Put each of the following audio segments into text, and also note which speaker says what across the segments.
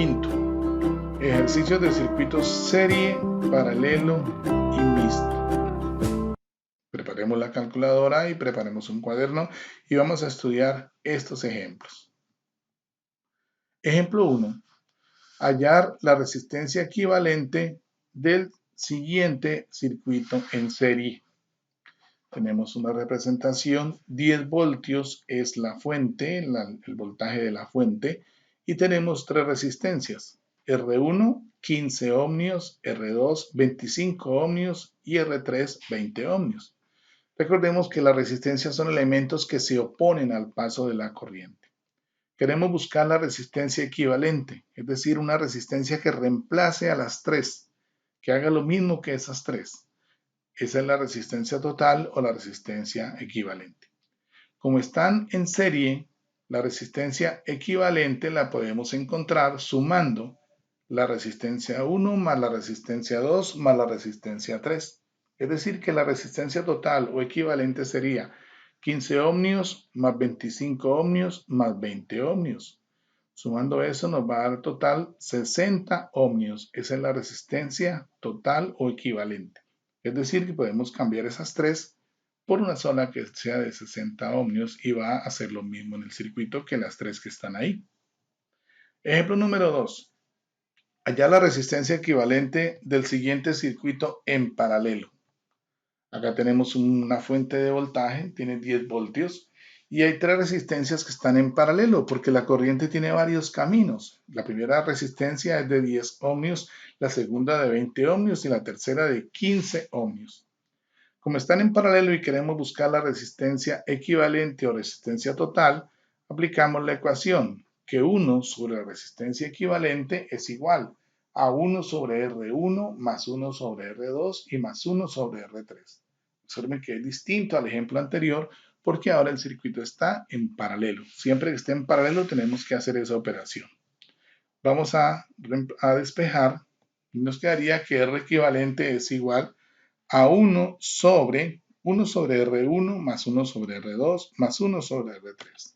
Speaker 1: Quinto, ejercicios de circuitos serie, paralelo y mixto. Preparemos la calculadora y preparemos un cuaderno y vamos a estudiar estos ejemplos. Ejemplo 1. Hallar la resistencia equivalente del siguiente circuito en serie. Tenemos una representación, 10 voltios es la fuente, el voltaje de la fuente, y tenemos tres resistencias, R1, 15 ohmios, R2, 25 ohmios y R3, 20 ohmios. Recordemos que las resistencias son elementos que se oponen al paso de la corriente. Queremos buscar la resistencia equivalente, es decir, una resistencia que reemplace a las tres, que haga lo mismo que esas tres. Esa es la resistencia total o la resistencia equivalente. Como están en serie, la resistencia equivalente la podemos encontrar sumando la resistencia 1 más la resistencia 2 más la resistencia 3. Es decir, que la resistencia total o equivalente sería 15 ohmios más 25 ohmios más 20 ohmios. Sumando eso nos va a dar total 60 ohmios. Esa es la resistencia total o equivalente. Es decir, que podemos cambiar esas tres por una sola que sea de 60 ohmios y va a hacer lo mismo en el circuito que las tres que están ahí. Ejemplo número 2. Hallar la resistencia equivalente del siguiente circuito en paralelo. Acá tenemos una fuente de voltaje, tiene 10 voltios y hay tres resistencias que están en paralelo porque la corriente tiene varios caminos. La primera resistencia es de 10 ohmios, la segunda de 20 ohmios y la tercera de 15 ohmios. Como están en paralelo y queremos buscar la resistencia equivalente o resistencia total, aplicamos la ecuación que 1 sobre la resistencia equivalente es igual a 1 sobre R1 más 1 sobre R2 y más 1 sobre R3. Observen que es distinto al ejemplo anterior porque ahora el circuito está en paralelo. Siempre que esté en paralelo tenemos que hacer esa operación. Vamos a despejar y nos quedaría que R equivalente es igual a 1 sobre R1 más 1 sobre R2 más 1 sobre R3.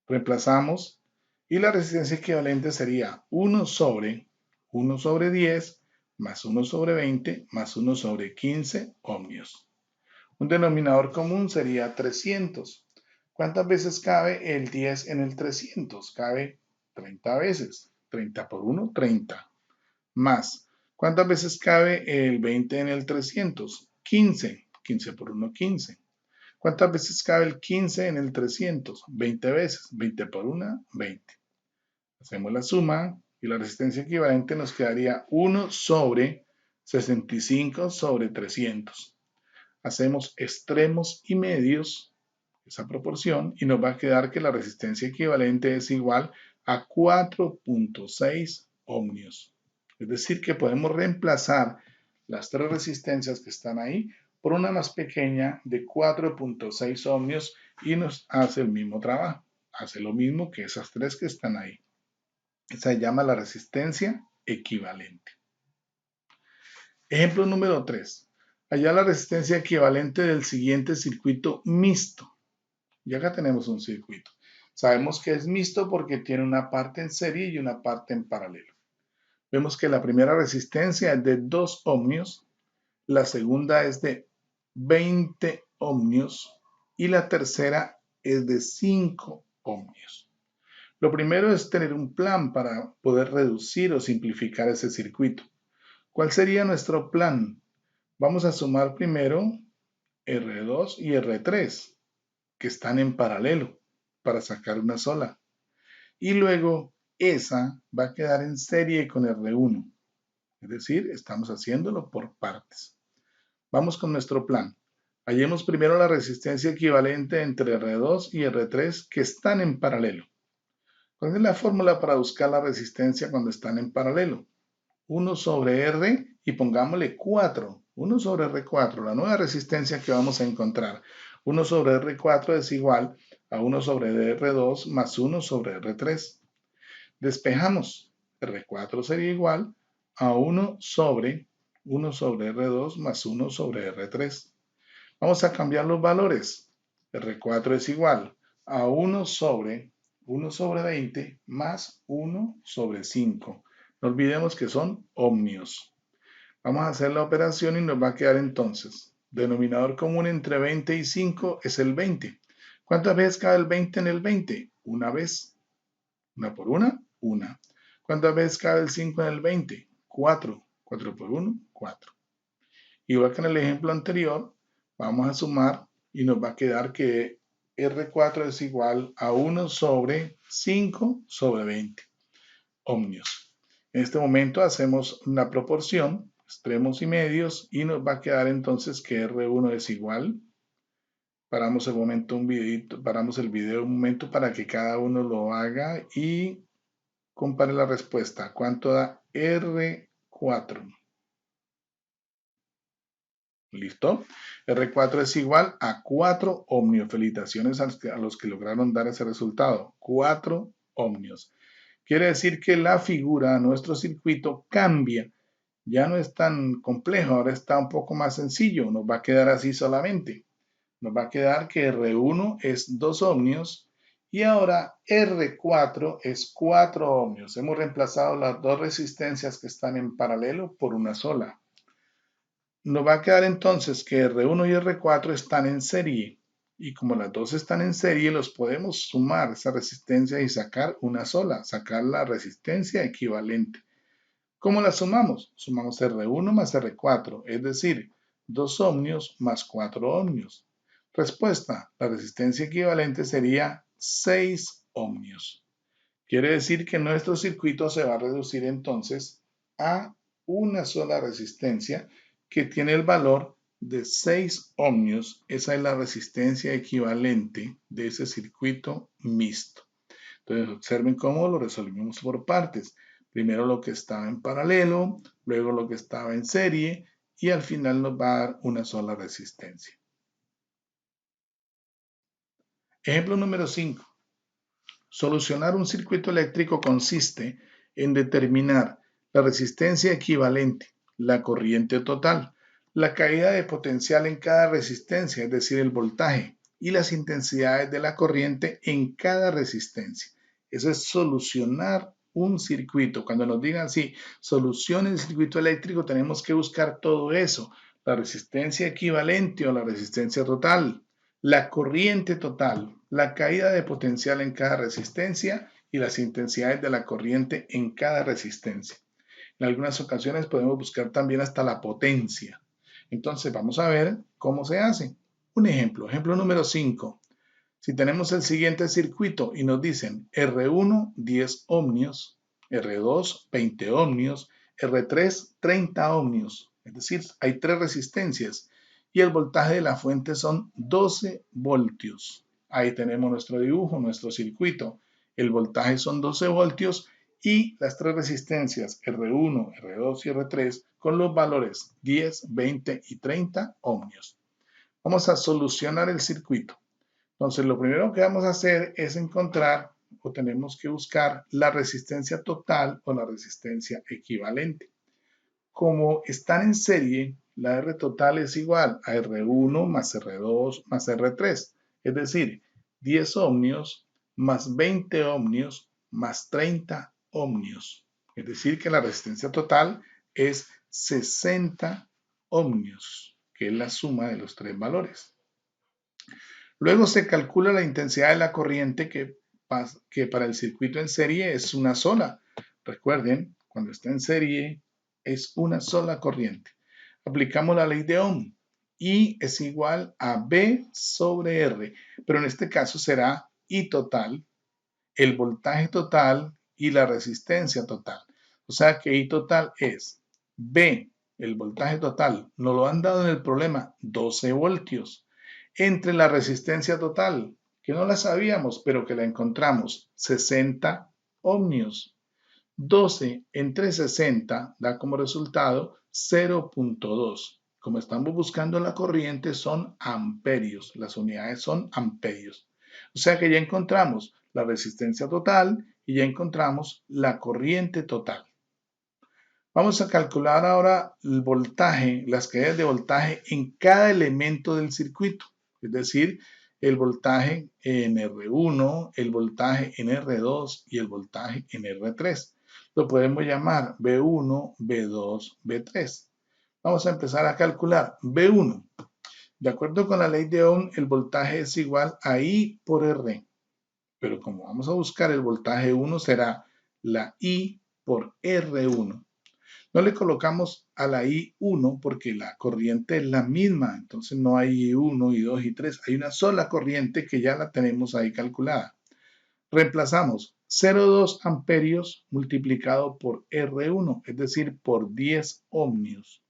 Speaker 1: Reemplazamos y la resistencia equivalente sería 1 sobre 10 más 1 sobre 20 más 1 sobre 15 ohmios. Un denominador común sería 300. ¿Cuántas veces cabe el 10 en el 300? Cabe 30 veces. 30 por 1, 30. Más, ¿cuántas veces cabe el 20 en el 300? 15. 15 por 1, 15. ¿Cuántas veces cabe el 15 en el 300? 20 veces. 20 por 1, 20. Hacemos la suma y la resistencia equivalente nos quedaría 1 sobre 65 sobre 300. Hacemos extremos y medios, esa proporción, y nos va a quedar que la resistencia equivalente es igual a 4.6 ohmios. Es decir, que podemos reemplazar las tres resistencias que están ahí por una más pequeña de 4.6 ohmios y nos hace el mismo trabajo. Hace lo mismo que esas tres que están ahí. Esa se llama la resistencia equivalente. Ejemplo número 3. Hallar la resistencia equivalente del siguiente circuito mixto. Y acá tenemos un circuito. Sabemos que es mixto porque tiene una parte en serie y una parte en paralelo. Vemos que la primera resistencia es de 2 ohmios, la segunda es de 20 ohmios y la tercera es de 5 ohmios. Lo primero es tener un plan para poder reducir o simplificar ese circuito. ¿Cuál sería nuestro plan? Vamos a sumar primero R2 y R3, que están en paralelo, para sacar una sola. Y luego esa va a quedar en serie con R1. Es decir, estamos haciéndolo por partes. Vamos con nuestro plan. Hallemos primero la resistencia equivalente entre R2 y R3 que están en paralelo. ¿Cuál es la fórmula para buscar la resistencia cuando están en paralelo? 1 sobre R y pongámosle 4. 1 sobre R4, la nueva resistencia que vamos a encontrar. 1 sobre R4 es igual a 1 sobre R2 más 1 sobre R3. Despejamos. R4 sería igual a 1 sobre R2 más 1 sobre R3. Vamos a cambiar los valores. R4 es igual a 1 sobre 1 sobre 20 más 1 sobre 5. No olvidemos que son ohmios. Vamos a hacer la operación y nos va a quedar entonces. Denominador común entre 20 y 5 es el 20. ¿Cuántas veces cabe el 20 en el 20? Una vez. ¿Una por una? Una. ¿Cuántas veces cabe el 5 en el 20? 4. 4 por 1, 4. Igual que en el ejemplo anterior, vamos a sumar y nos va a quedar que R4 es igual a 1 sobre 5 sobre 20 ohmios. En este momento hacemos una proporción, extremos y medios, y nos va a quedar entonces que R1 es igual. Paramos el video un momento para que cada uno lo haga y compare la respuesta. ¿Cuánto da R4? ¿Listo? R4 es igual a 4 ohmios. Felicitaciones a los que lograron dar ese resultado. 4 ohmios. Quiere decir que la figura, nuestro circuito, cambia. Ya no es tan complejo, ahora está un poco más sencillo. Nos va a quedar así solamente. Nos va a quedar que R1 es 2 ohmios y ahora R4 es 4 ohmios. Hemos reemplazado las dos resistencias que están en paralelo por una sola. Nos va a quedar entonces que R1 y R4 están en serie. Y como las dos están en serie, los podemos sumar esa resistencia y sacar una sola, sacar la resistencia equivalente. ¿Cómo la sumamos? Sumamos R1 más R4, es decir, 2 ohmios más 4 ohmios. Respuesta, la resistencia equivalente sería 6 ohmios. Quiere decir que nuestro circuito se va a reducir entonces a una sola resistencia que tiene el valor de 6 ohmios. Esa es la resistencia equivalente de ese circuito mixto. Entonces observen cómo lo resolvimos por partes. Primero lo que estaba en paralelo, luego lo que estaba en serie y al final nos va a dar una sola resistencia. Ejemplo número 5. Solucionar un circuito eléctrico consiste en determinar la resistencia equivalente, la corriente total, la caída de potencial en cada resistencia, es decir, el voltaje, y las intensidades de la corriente en cada resistencia. Eso es solucionar un circuito. Cuando nos digan, sí, solucione el circuito eléctrico, tenemos que buscar todo eso, la resistencia equivalente o la resistencia total, la corriente total, la caída de potencial en cada resistencia y las intensidades de la corriente en cada resistencia. En algunas ocasiones podemos buscar también hasta la potencia. Entonces vamos a ver cómo se hace. Un ejemplo, ejemplo número 5. Si tenemos el siguiente circuito y nos dicen R1 10 ohmios, R2 20 ohmios, R3 30 ohmios, es decir, hay tres resistencias y el voltaje de la fuente son 12 voltios. Ahí tenemos nuestro dibujo, nuestro circuito. El voltaje son 12 voltios y las tres resistencias R1, R2 y R3 con los valores 10, 20 y 30 ohmios. Vamos a solucionar el circuito. Entonces, lo primero que vamos a hacer es encontrar o tenemos que buscar la resistencia total o la resistencia equivalente. Como están en serie, la R total es igual a R1 más R2 más R3, es decir, 10 ohmios más 20 ohmios más 30 ohmios. Es decir, que la resistencia total es 60 ohmios, que es la suma de los tres valores. Luego se calcula la intensidad de la corriente que para el circuito en serie es una sola. Recuerden, cuando está en serie es una sola corriente. Aplicamos la ley de Ohm. I es igual a B sobre R, pero en este caso será I total, el voltaje total y la resistencia total. O sea que I total es B, el voltaje total, nos lo han dado en el problema, 12 voltios, entre la resistencia total, que no la sabíamos, pero que la encontramos, 60 ohmios. 12 entre 60 da como resultado 0.2. Como estamos buscando la corriente, son amperios. Las unidades son amperios. O sea que ya encontramos la resistencia total y ya encontramos la corriente total. Vamos a calcular ahora el voltaje, las caídas de voltaje en cada elemento del circuito. Es decir, el voltaje en R1, el voltaje en R2 y el voltaje en R3. Lo podemos llamar B1, B2, B3. Vamos a empezar a calcular. B1. De acuerdo con la ley de Ohm, el voltaje es igual a I por R. Pero como vamos a buscar el voltaje 1, será la I por R1. No le colocamos a la I1 porque la corriente es la misma, entonces no hay I1, I2 y 3, hay una sola corriente que ya la tenemos ahí calculada. Reemplazamos 0,2 amperios multiplicado por R1, es decir, por 10 ohmios.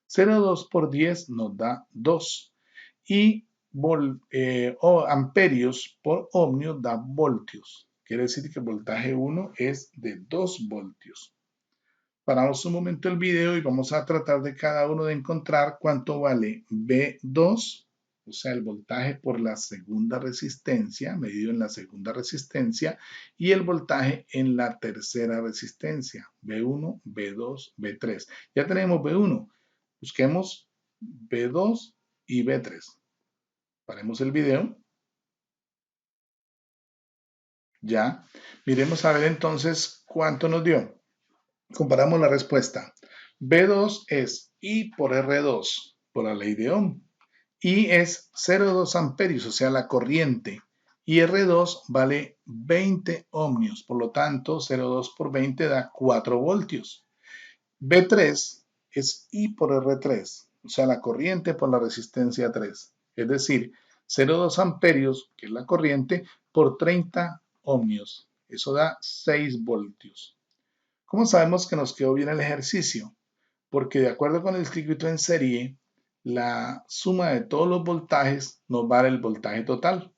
Speaker 1: 0,2 por 10 nos da 2 y amperios por ohmio da voltios. Quiere decir que el voltaje 1 es de 2 voltios. Paramos un momento el video y vamos a tratar de cada uno de encontrar cuánto vale B2, o sea, el voltaje por la segunda resistencia, medido en la segunda resistencia, y el voltaje en la tercera resistencia, B1, B2, B3. Ya tenemos B1, busquemos B2 y B3. Paremos el video. Ya. Miremos a ver entonces cuánto nos dio. Comparamos la respuesta. B2 es I por R2 por la ley de Ohm. I es 0,2 amperios, o sea, la corriente. Y R2 vale 20 ohmios. Por lo tanto, 0,2 por 20 da 4 voltios. B3 es I por R3, o sea, la corriente por la resistencia 3. Es decir, 0,2 amperios, que es la corriente, por 30 ohmios. Eso da 6 voltios. ¿Cómo sabemos que nos quedó bien el ejercicio? Porque de acuerdo con el circuito en serie, la suma de todos los voltajes nos va a dar el voltaje total.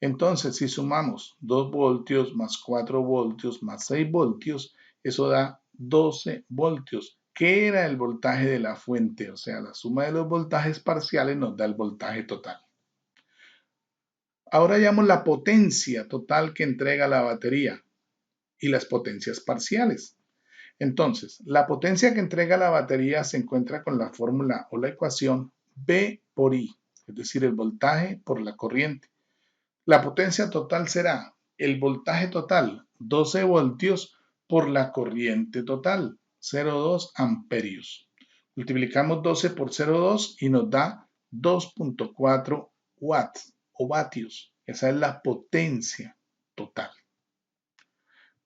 Speaker 1: Entonces, si sumamos 2 voltios más 4 voltios más 6 voltios, eso da 12 voltios, que era el voltaje de la fuente. O sea, la suma de los voltajes parciales nos da el voltaje total. Ahora hallamos la potencia total que entrega la batería y las potencias parciales. Entonces, la potencia que entrega la batería se encuentra con la fórmula o la ecuación V por I, es decir, el voltaje por la corriente. La potencia total será el voltaje total, 12 voltios, por la corriente total, 0,2 amperios. Multiplicamos 12 por 0,2 y nos da 2.4 watts o vatios. Esa es la potencia total.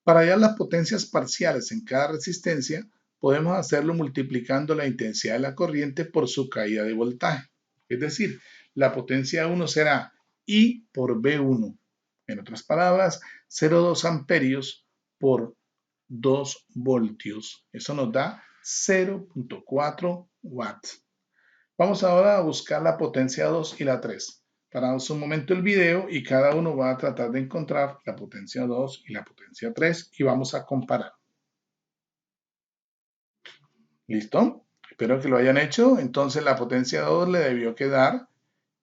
Speaker 1: Para hallar las potencias parciales en cada resistencia, podemos hacerlo multiplicando la intensidad de la corriente por su caída de voltaje. Es decir, la potencia 1 será I por B1. En otras palabras, 0,2 amperios por 2 voltios. Eso nos da 0.4 watts. Vamos ahora a buscar la potencia 2 y la 3. Paramos un momento el video y cada uno va a tratar de encontrar la potencia 2 y la potencia 3 y vamos a comparar. ¿Listo? Espero que lo hayan hecho. Entonces la potencia 2 le debió quedar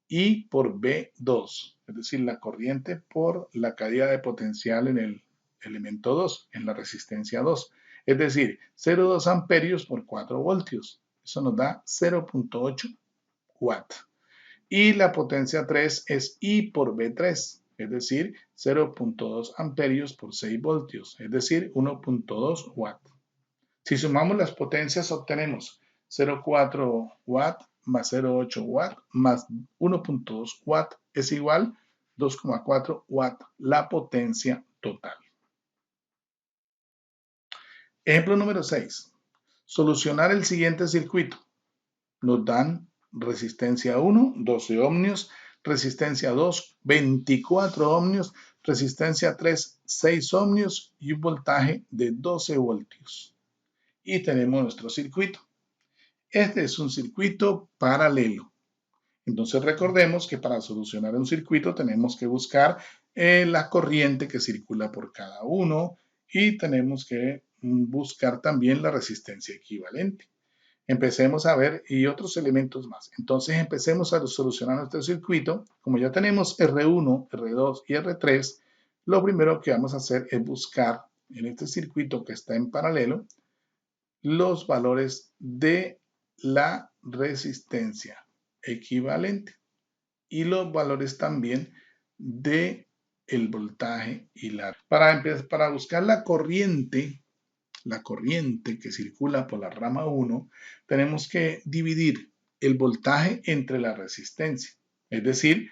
Speaker 1: I por B2, es decir, la corriente por la caída de potencial en el elemento 2, en la resistencia 2. Es decir, 0,2 amperios por 4 voltios. Eso nos da 0.8 watts. Y la potencia 3 es I por B3, es decir, 0.2 amperios por 6 voltios, es decir, 1.2 watts. Si sumamos las potencias obtenemos 0.4 watt más 0.8 watt más 1.2 watt es igual 2.4 watt, la potencia total. Ejemplo número 6. Solucionar el siguiente circuito. Nos dan resistencia 1, 12 ohmios, resistencia 2, 24 ohmios, resistencia 3, 6 ohmios y un voltaje de 12 voltios. Y tenemos nuestro circuito. Este es un circuito paralelo. Entonces recordemos que para solucionar un circuito tenemos que buscar la corriente que circula por cada uno y tenemos que buscar también la resistencia equivalente. Empecemos a ver y otros elementos más. Entonces empecemos a solucionar nuestro circuito. Como ya tenemos R1, R2 y R3, lo primero que vamos a hacer es buscar en este circuito que está en paralelo los valores de la resistencia equivalente y los valores también de el voltaje y la... Para buscar la corriente que circula por la rama 1, tenemos que dividir el voltaje entre la resistencia. Es decir,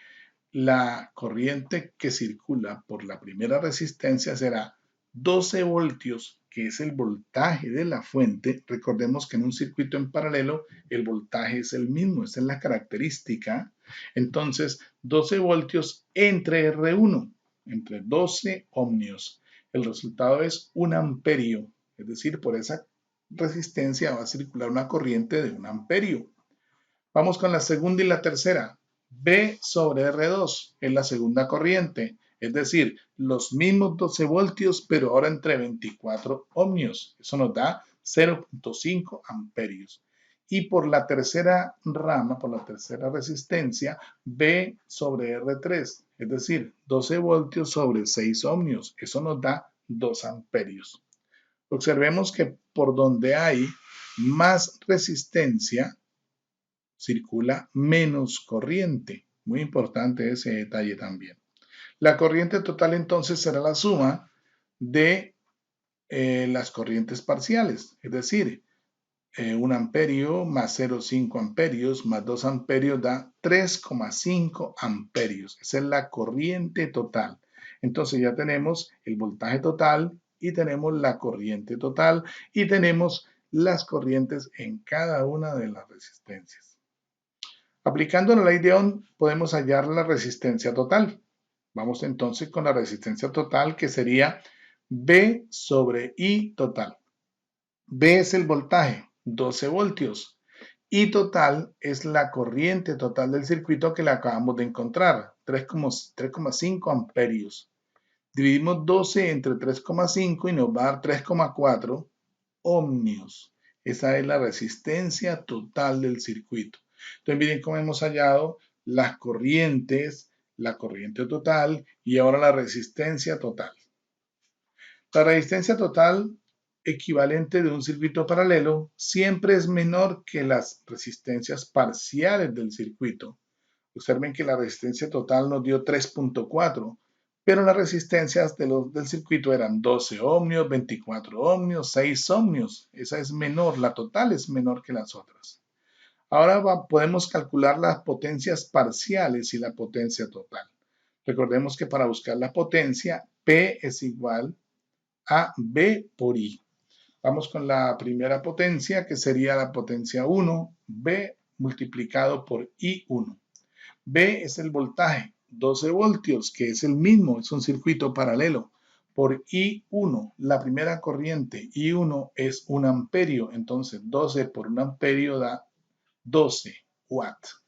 Speaker 1: la corriente que circula por la primera resistencia será 12 voltios, que es el voltaje de la fuente. Recordemos que en un circuito en paralelo el voltaje es el mismo, esa es la característica. Entonces, 12 voltios entre R1, entre 12 ohmios. El resultado es 1 amperio, es decir, por esa resistencia va a circular una corriente de 1 amperio. Vamos con la segunda y la tercera. B sobre R2 es la segunda corriente, es decir, los mismos 12 voltios, pero ahora entre 24 ohmios. Eso nos da 0.5 amperios. Y por la tercera rama, por la tercera resistencia, B sobre R3, es decir, 12 voltios sobre 6 ohmios. Eso nos da 2 amperios. Observemos que por donde hay más resistencia, circula menos corriente. Muy importante ese detalle también. La corriente total entonces será la suma de las corrientes parciales, es decir, 1 amperio más 0,5 amperios más 2 amperios da 3,5 amperios. Esa es la corriente total. Entonces ya tenemos el voltaje total y tenemos la corriente total y tenemos las corrientes en cada una de las resistencias. Aplicando la ley de Ohm podemos hallar la resistencia total. Vamos entonces con la resistencia total, que sería B sobre I total. B es el voltaje, 12 voltios. I total es la corriente total del circuito que le acabamos de encontrar, 3,5 amperios. Dividimos 12 entre 3,5 y nos va a dar 3,4 ohmios. Esa es la resistencia total del circuito. Entonces miren cómo hemos hallado las corrientes, la corriente total y ahora la resistencia total. La resistencia total equivalente de un circuito paralelo siempre es menor que las resistencias parciales del circuito. Observen que la resistencia total nos dio 3.4, pero las resistencias del circuito eran 12 ohmios, 24 ohmios, 6 ohmios. Esa es menor, la total es menor que las otras. Ahora podemos calcular las potencias parciales y la potencia total. Recordemos que para buscar la potencia, P es igual a B por I. Vamos con la primera potencia, que sería la potencia 1, B multiplicado por I1. B es el voltaje, 12 voltios, que es el mismo, es un circuito paralelo. Por I1, la primera corriente, I1 es 1 amperio, entonces 12 por 1 amperio da 12 watts.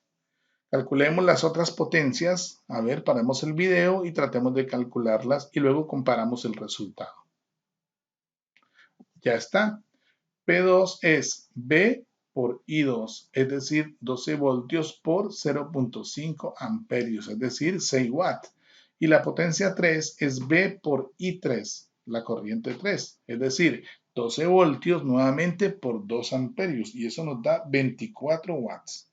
Speaker 1: Calculemos las otras potencias. A ver, paremos el video y tratemos de calcularlas y luego comparamos el resultado. Ya está. P2 es B por I2, es decir, 12 voltios por 0.5 amperios, es decir, 6 watts. Y la potencia 3 es B por I3, la corriente 3, es decir, 12 voltios nuevamente por 2 amperios, y eso nos da 24 watts.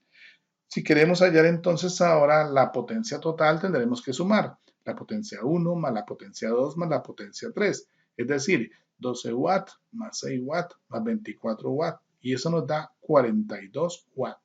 Speaker 1: Si queremos hallar entonces ahora la potencia total, tendremos que sumar la potencia 1 más la potencia 2 más la potencia 3, es decir, 12 watts más 6 watts más 24 watts, y eso nos da 42 watts.